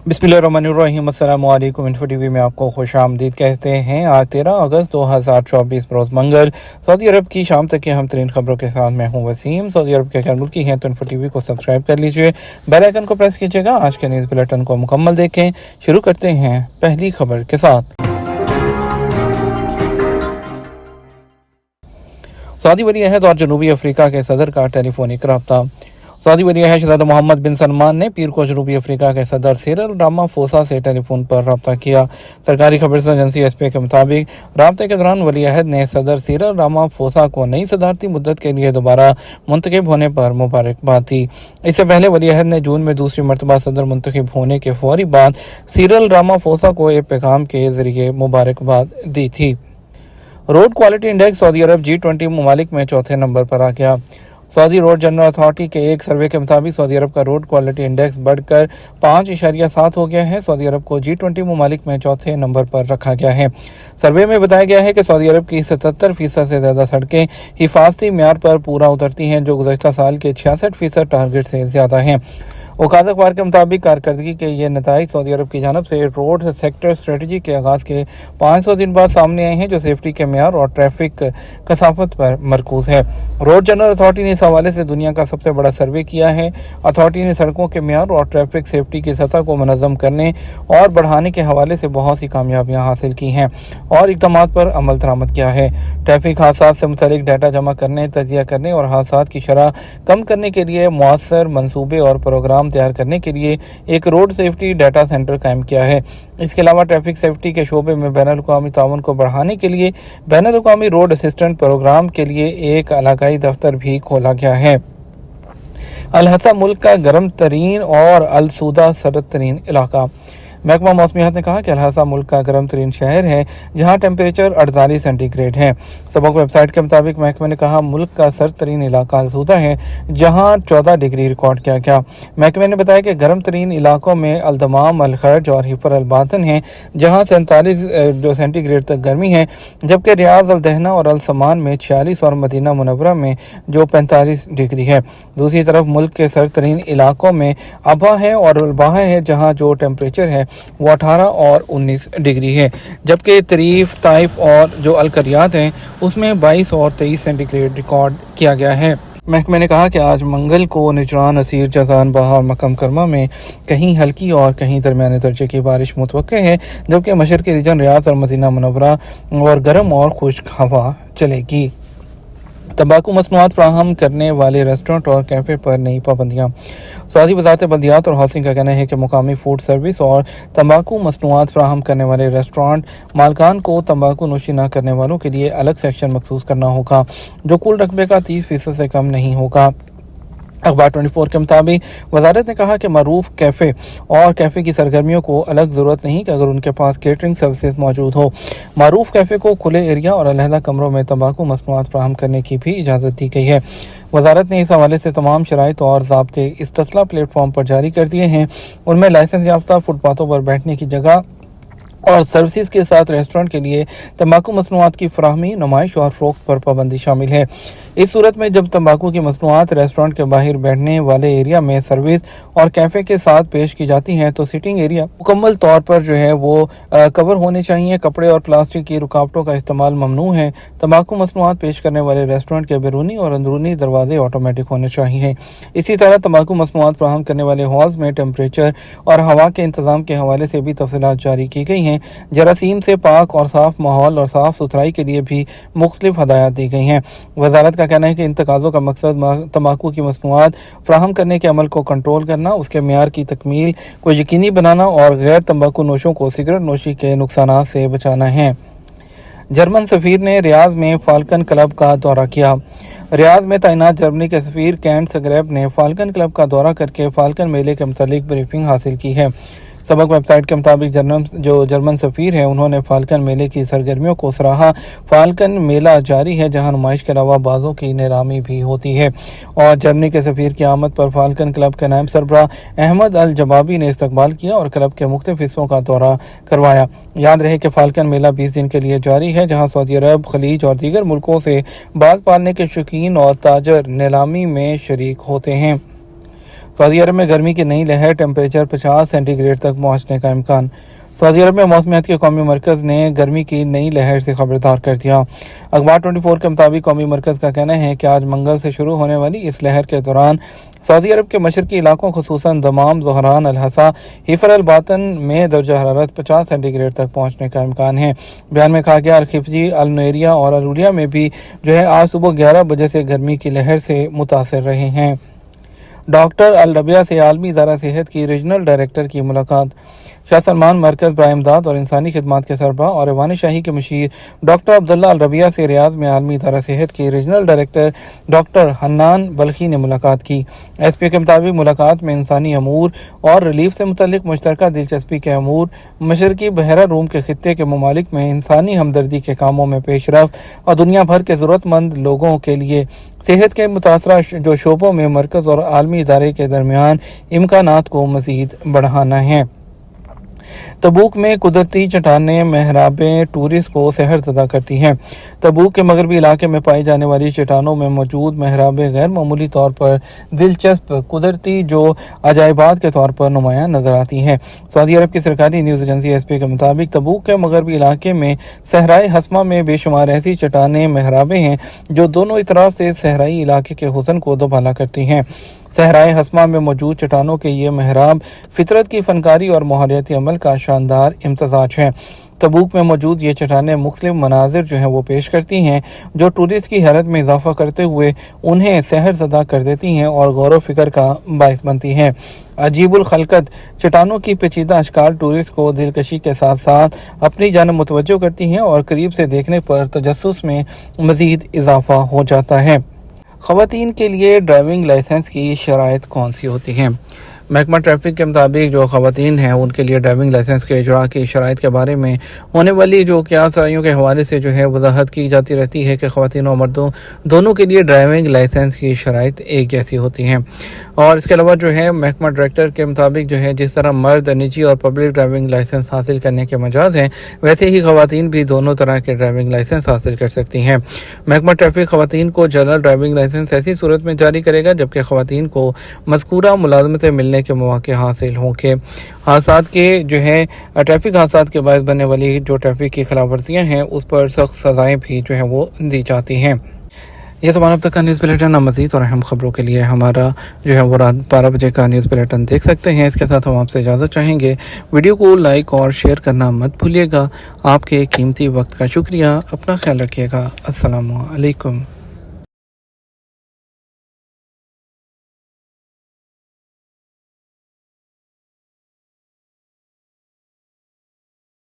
बिस्मिल्लाहिर्रहमानिर्रहीम। अस्सलामु अलैकुम। इन्फो टीवी में आपको खुश आमदीद कहते हैं। आज 13 अगस्त 2024 रोज़ मंगल, सऊदी अरब की शाम तक की अहम तरीन खबरों के साथ मैं हूं वसीम। सऊदी अरब के खैर मुल्की हैं तो इन्फो टीवी को सब्सक्राइब कर लीजिए, बेल आइकन को प्रेस कीजिएगा। आज के न्यूज़ बुलेटिन को मुकम्मल देखें। शुरू करते हैं पहली खबर के साथ। सऊदी वली अहद और जनूबी अफ्रीका के सदर का टेलीफोनिक रब्ता। सऊदी वली अहद शहजादा मोहम्मद बिन सलमान ने पीर को जनूबी अफ्रीका के सदर सिरिल रामाफोसा से टेलीफोन पर रब्ता किया। सरकारी खबर एजेंसी एसपी के मुताबिक रब्ते के दौरान वली अहद ने सदर सिरिल रामाफोसा को नई सदारती मुद्दत के लिए दोबारा मुंतखब होने पर मुबारकबाद दी। इससे पहले वली अहद ने जून में दूसरी मरतबा सदर मुंतखब होने के फौरी बाद सिरिल रामाफोसा को एक पैगाम के जरिए मुबारकबाद दी थी। रोड क्वालिटी इंडेक्स सऊदी अरब G20 ममालिक में चौथे नंबर पर आ गया। सऊदी रोड जनरल अथॉरिटी के एक सर्वे के मुताबिक सऊदी अरब का रोड क्वालिटी इंडेक्स बढ़कर 5.7 हो गया है। सऊदी अरब को G20 ममालिक में चौथे नंबर पर रखा गया है। सर्वे में बताया गया है कि सऊदी अरब की 77% से ज़्यादा सड़कें हिफाजती म्यार पर पूरा उतरती हैं, जो गुज़श्ता साल के 66% टारगेट से ज़्यादा हैं। औकात अखबार के मुताबिक कारकर्दगी के ये नताइज सऊदी अरब की जानब से रोड सेक्टर स्ट्रेटजी के आगाज़ के 500 दिन बाद सामने आए हैं, जो सेफ्टी के म्यार और ट्रैफिक कसाफत पर मरकूज है। रोड जनरल अथॉरिटी ने इस हवाले से दुनिया का सबसे बड़ा सर्वे किया है। अथॉरिटी ने सड़कों के म्यार और ट्रैफिक सेफ्टी की सतह को मुनज़्ज़म करने और बढ़ाने के हवाले से बहुत सी कामयाबियाँ हासिल की हैं और इक़दाम पर अमल दरामद किया है। ट्रैफिक हादसा से मुतल्लिक डाटा जमा करने, तजिया करने और हादसा की शरह कम करने के लिए मुअस्सर मंसूबे और प्रोग्राम तैयार करने के लिए एक रोड सेफ्टी डाटा सेंटर कायम किया है। इसके अलावा ट्रैफिक सेफ्टी के शोबे में बैनुल-अक़वामी ताउन को बढ़ाने के लिए बैनुल-अक़वामी रोड असिस्टेंट प्रोग्राम के लिए एक इलाकाई दफ्तर भी खोला गया है। अल-हसा मुल्क का गर्म तरीन और अल-सूदा सर्द तरीन इलाका। महकमा मौसमियात ने कहा कि अल-हसा मुल्क का गर्म तरीन शहर है, जहाँ टेम्परेचर 48 सेंटीग्रेड है। सबक वेबसाइट के मुताबिक महकमे ने कहा मुल्क का सर्द तरीन इलाका अल-सूदा है, जहाँ 14 डिग्री रिकॉर्ड किया गया। महकमे ने बताया कि गर्म तरीन इलाकों में अल-दमाम, अल-खर्ज और हिफर अल-बातन हैं, जहाँ 47 सेंटीग्रेड तक गर्मी है, जबकि रियाज, अल-दहना और अल-समान में 46 और मदीना मुनव्वरा में जो 45 डिग्री है। दूसरी तरफ मुल्क के सर्द तरीन इलाकों में अबहा है और अल-बाहा है, जहाँ जो टेम्परेचर है वो 18 और 19 डिग्री है, जबकि तरीफ, ताइफ और जो अलकरियात हैं उसमें 22 और 23 सेंटीग्रेड रिकॉर्ड किया गया है। महकमे ने कहा कि आज मंगल को निजरान, असीर, जज़ान, बहा और मक्का मुकर्रमा में कहीं हल्की और कहीं दरमियाने दर्जे की बारिश मुतवक्के है, जबकि मशरक़ी रीजन, रियाद और मदीना मुनव्वरा और गर्म और खुश्क हवा चलेगी। तंबाकू मसनूआत फराहम करने वाले रेस्टोरेंट और कैफ़े पर नई पाबंदियाँ। सऊदी वज़ारत बल्दियात और हाउसिंग का कहना है कि मुकामी फूड सर्विस और तंबाकू मसनूआत फराहम करने वाले रेस्टोरेंट मालकान को तंबाकू नोशी न करने वालों के लिए अलग सेक्शन मखसूस करना होगा, जो कुल रकबे का 30% से कम नहीं होगा। अखबार 24 के मुताबिक वजारत ने कहा कि मरूफ कैफ़े और कैफ़े की सरगर्मियों को अलग ज़रूरत नहीं कि अगर उनके पास केटरिंग सर्विसेज मौजूद हो। मरूफ कैफ़े को खुले एरिया और अलहदा कमरों में तंबाकू मसनूआत फराहम करने की भी इजाज़त दी गई है। वजारत ने इस हवाले से तमाम शराइत और ज़ाब्ते इस्तितला प्लेटफॉर्म पर जारी कर दिए हैं। उनमें लाइसेंस याफ्ता फुटपाथों पर बैठने की जगह और सर्विसेज के साथ रेस्टोरेंट के लिए तंबाकू मसनूआत की फराहमी, नुमाइश और फ़रोख्त पर पाबंदी शामिल है। इस सूरत में जब तंबाकू की मसनूआत रेस्टोरेंट के बाहर बैठने वाले एरिया में सर्विस और कैफ़े के साथ पेश की जाती हैं तो सिटिंग एरिया मुकम्मल तौर पर जो है वो कवर होने चाहिए। कपड़े और प्लास्टिक की रुकावटों का इस्तेमाल ममनू है। तंबाकू मसनूआत पेश करने वाले रेस्टोरेंट के बैरूनी और अंदरूनी दरवाजे ऑटोमेटिक होने चाहिए। इसी तरह तंबाकू मसनूआत फराहम करने वाले हॉल्स में टेम्परेचर और हवा के इंतजाम के हवाले से भी तफसीलात जारी की गई हैं। जरासीम से पाक और साफ माहौल और साफ सुथराई के लिए भी मुख्तलिफ हदायत दी गई हैं। वजारत का कहना है कि इन तकाज़ों का मकसद तंबाकू की मसनूआत फराहम करने के अमल को कंट्रोल करना, उसके म्यार की तकमील को यकीनी बनाना और गैर तंबाकू नोशों को सिगरेट नोशी के नुकसानात से बचाना है। जर्मन सफ़ीर ने रियाद में फाल्कन क्लब का दौरा किया। रियाद में तैनात जर्मनी के सफ़ीर कैंट सग्रेब ने फाल्कन क्लब का दौरा करके फाल्कन मेले के मुतालिक ब्रीफिंग हासिल की है। सबक वेबसाइट के मुताबिक जर्मन सफ़ीर हैं उन्होंने फाल्कन मेले की सरगर्मियों को सराहा। फाल्कन मेला जारी है, जहां नुमाइश के अलावा बाज़ों की नीलामी भी होती है। और जर्मनी के सफ़ीर की आमद पर फाल्कन क्लब के नायब सरबराह अहमद अल जबाबी ने इस्तकबाल किया और क्लब के मुख्तलिफ हिस्सों का दौरा करवाया। याद रहे कि फाल्कन मेला 20 दिन के लिए जारी है, जहाँ सऊदी अरब, खलीज और दीगर मुल्कों से बाज़ पालने के शौकीन और ताजर नीलामी में शरीक होते हैं। सऊदी अरब में गर्मी की नई लहर, टेम्परेचर 50 सेंटीग्रेड तक पहुंचने का इम्कान। सऊदी अरब में मौसमियात के कौमी मरकज़ ने गर्मी की नई लहर से खबरदार कर दिया। अखबार 24 के मुताबिक कौमी मरकज़ का कहना है कि आज मंगल से शुरू होने वाली इस लहर के दौरान सऊदी अरब के मशरकी इलाकों खुसूसन दमाम, ज़ोहरान, अल-हसा, हिफर अल-बातन में दर्जा हरारत 50 सेंटीग्रेड तक पहुंचने का इम्कान है। बयान में कहा गया अल-खिफजी, अल-नुएरिया और अल-उलिया में भी आज सुबह 11 बजे से गर्मी की लहर से मुतासर रहे हैं। डॉक्टर अल-रबिया से आलमी इदारा सेहत की रीजनल डायरेक्टर की मुलाकात। शाह सलमान मरकज़ बराए इमदाद और इंसानी खिदमात के सरबराह और ऐवान शाही के मुशीर डॉक्टर अब्दुल्ला अल-रबिया से रियाद में आलमी इदारा सेहत की regional director doctor Hannan Balkhi ने मुलाकात की। एसपी के मुताबिक मुलाकात में इंसानी अमूर और रिलीफ से मुतल्लिक मुश्तरका दिलचस्पी के अमूर, मशरकी बहरा रूम के खित्ते के ममालिक में इंसानी हमदर्दी के कामों में पेशरफ्त और दुनिया भर के ज़रूरतमंद लोगों के लिए सेहत के मुतासरा जो शोबों में मरकज़ और आलमी इदारे के दरमियान इम्कानात को मज़ीद बढ़ाना है। तबूक में कुदरती चट्टानें, महराबें टूरिस्ट को सहरज़दा करती हैं। तबूक के मगरबी इलाके में पाई जाने वाली चट्टानों में मौजूद महराबें गैर मामूली तौर पर दिलचस्प कुदरती जो अजायबात के तौर पर नुमायां नजर आती हैं। सऊदी अरब की सरकारी न्यूज़ एजेंसी एसपी के मुताबिक तबूक के मगरबी इलाके में सहराई हस्मा में बेशुमार ऐसी चट्टानें, महराबें हैं जो दोनों इतराफ से सहराई इलाके के हुस्न को दोबाला करती हैं। सहराए हस्मा में मौजूद चट्टानों के ये महराब फितरत की फनकारी और माहौलियाती अमल का शानदार इम्तजाज है। तबूक में मौजूद ये चट्टानें मुख्तलिफ मनाजिर जो हैं वो पेश करती हैं जो टूरिस्ट की हैरत में इजाफा करते हुए उन्हें सहरज़दा कर देती हैं और गौर व फिक्र का बाइस बनती हैं। अजीबुल खलकत चट्टानों की पेचीदा अशकाल टूरिस्ट को दिलकशी के साथ साथ अपनी जानब मुतवज्जो करती हैं और करीब से देखने पर तजस्सुस में मज़ीद इजाफा हो जाता है। ख़वातीन के लिए ड्राइविंग लाइसेंस की शराइत कौन सी होती हैं? महकमा ट्रैफिक के मुताबिक जो ख़वातीन हैं उनके लिए ड्राइविंग लाइसेंस के इजरा की शराइत के बारे में होने वाली जो क़यास राइयों के हवाले से जो है वजाहत की जाती रहती है कि ख़वातीन और मर्दों दोनों के लिए ड्राइविंग लाइसेंस की शराइत एक जैसी होती हैं। और इसके अलावा जो है महकमा डायरेक्टर के मुताबिक जो है जिस तरह मर्द निजी और पब्लिक ड्राइविंग लाइसेंस हासिल करने के मजाज हैं वैसे ही ख़वातीन भी दोनों तरह के ड्राइविंग लाइसेंस हासिल कर सकती हैं। महकमा ट्रैफिक ख़वातीन को जनरल ड्राइविंग लाइसेंस ऐसी सूरत में जारी करेगा जबकि ख़वातीन को मज़कूरा मुलाज़मतें मिलने के मौके हासिल होंगे। हादसात के जो है ट्रैफिक हादसात के बायस बनने वाली जो ट्रैफिक की खिलाफ वर्जियाँ हैं उस पर सख्त सज़ाएँ भी जो है वो दी जाती हैं। ये तो अब तक का न्यूज़ बुलेटिन। मज़ीद और अहम खबरों के लिए हमारा जो है वो रात 12 बजे का न्यूज़ बुलेटिन देख सकते हैं। इसके साथ हम आपसे इजाज़त चाहेंगे। वीडियो को लाइक और शेयर करना मत भूलिएगा। आपके कीमती वक्त का शुक्रिया। अपना ख्याल रखिएगा। अस्सलामु अलैकुम।